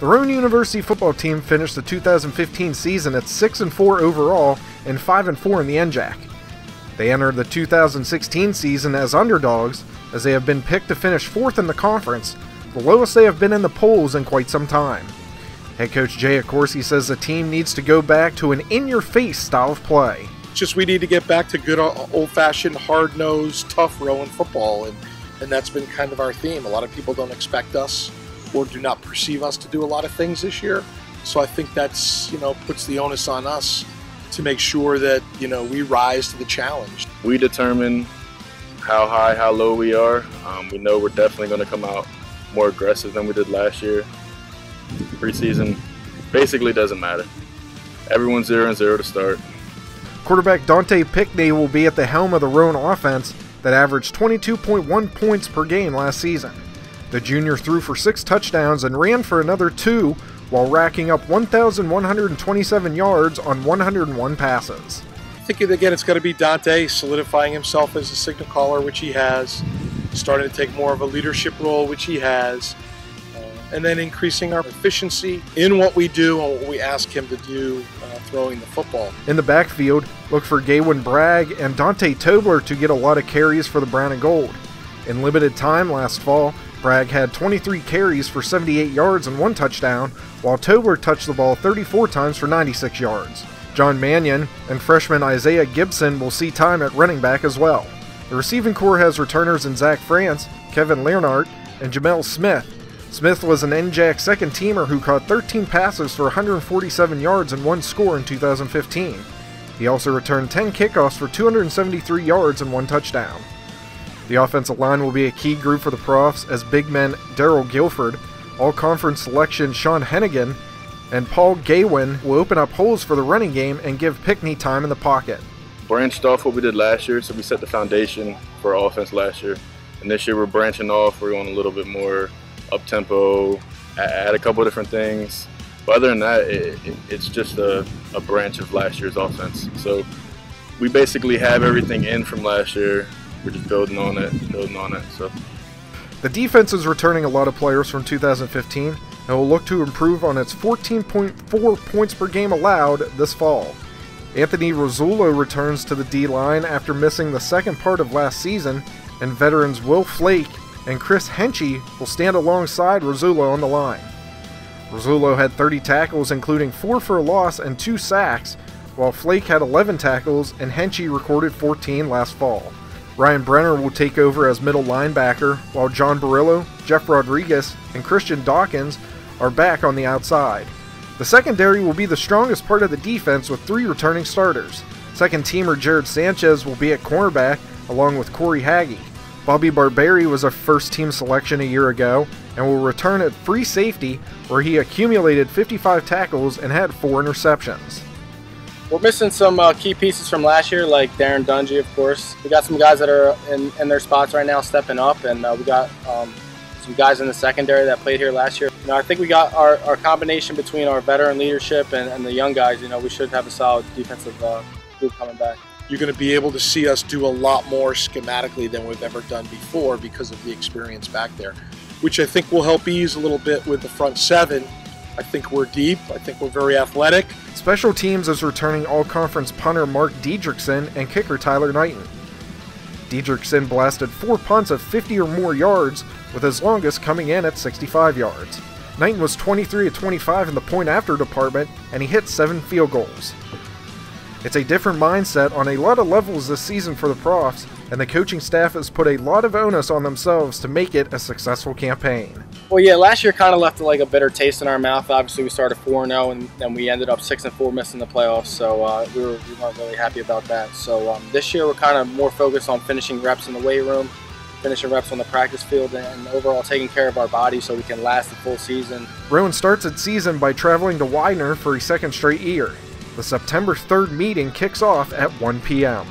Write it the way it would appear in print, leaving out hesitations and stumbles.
The Rowan University football team finished the 2015 season at 6-4 overall and 5-4 in the NJAC. They entered the 2016 season as underdogs, as they have been picked to finish 4th in the conference, the lowest they have been in the polls in quite some time. Head coach Jay Accorsi says the team needs to go back to an in-your-face style of play. Just we need to get back to good old-fashioned, hard-nosed, tough Rowan football, and that's been kind of our theme. A lot of people don't expect us or do not perceive us to do a lot of things this year. So I think that's, puts the onus on us to make sure that, we rise to the challenge. We determine how high, how low we are. We know we're definitely going to come out more aggressive than we did last year. Preseason basically doesn't matter. Everyone's 0-0 to start. Quarterback Dante Pickney will be at the helm of the Rowan offense that averaged 22.1 points per game last season. The junior threw for 6 touchdowns and ran for another 2 while racking up 1,127 yards on 101 passes. I think, again, it's going to be Dante solidifying himself as a signal caller, which he has, starting to take more of a leadership role, which he has, and then increasing our efficiency in what we do and what we ask him to do throwing the football. In the backfield, look for Gaywin Bragg and Dante Tobler to get a lot of carries for the Brown and Gold. In limited time last fall, Bragg had 23 carries for 78 yards and 1 touchdown, while Tobler touched the ball 34 times for 96 yards. John Mannion and freshman Isaiah Gibson will see time at running back as well. The receiving corps has returners in Zach France, Kevin Leonard, and Jamel Smith. Smith was an NJAC second-teamer who caught 13 passes for 147 yards and 1 score in 2015. He also returned 10 kickoffs for 273 yards and 1 touchdown. The offensive line will be a key group for the Profs as big men Darrell Guilford, all-conference selection Sean Hennigan, and Paul Gaywin will open up holes for the running game and give Pickney time in the pocket. Branched off what we did last year, so we set the foundation for our offense last year. And this year we're branching off, we're going a little bit more up-tempo, add a couple of different things. But other than that, it's just a branch of last year's offense. So we basically have everything in from last year. We're just building on it. So the defense is returning a lot of players from 2015 and will look to improve on its 14.4 points per game allowed this fall. Anthony Rosullo returns to the D-line after missing the second part of last season, and veterans Will Flake and Chris Henchy will stand alongside Rosullo on the line. Rosullo had 30 tackles, including 4 for a loss and 2 sacks, while Flake had 11 tackles and Henchy recorded 14 last fall. Ryan Brenner will take over as middle linebacker, while John Barillo, Jeff Rodriguez, and Christian Dawkins are back on the outside. The secondary will be the strongest part of the defense with 3 returning starters. Second-teamer Jared Sanchez will be at cornerback, along with Corey Hagee. Bobby Barberi was a first-team selection a year ago and will return at free safety, where he accumulated 55 tackles and had 4 interceptions. We're missing some key pieces from last year, like Darren Dungy, of course. We got some guys that are in their spots right now stepping up, and we got some guys in the secondary that played here last year. I think we got our combination between our veteran leadership and the young guys. We should have a solid defensive group coming back. You're going to be able to see us do a lot more schematically than we've ever done before because of the experience back there, which I think will help ease a little bit with the front 7. I think we're deep. I think we're very athletic. Special teams is returning all-conference punter Mark Diedrichson and kicker Tyler Knighton. Diedrichson blasted 4 punts of 50 or more yards, with his longest coming in at 65 yards. Knighton was 23 of 25 in the point-after department, and he hit 7 field goals. It's a different mindset on a lot of levels this season for the Profs, and the coaching staff has put a lot of onus on themselves to make it a successful campaign. Well, yeah, last year kind of left like a bitter taste in our mouth. Obviously, we started 4-0, and then we ended up 6-4, missing the playoffs. So we weren't really happy about that. So this year, we're kind of more focused on finishing reps in the weight room, finishing reps on the practice field, and overall taking care of our body so we can last the full season. Rowan starts its season by traveling to Widener for a second straight year. The September 3rd meeting kicks off at 1 p.m.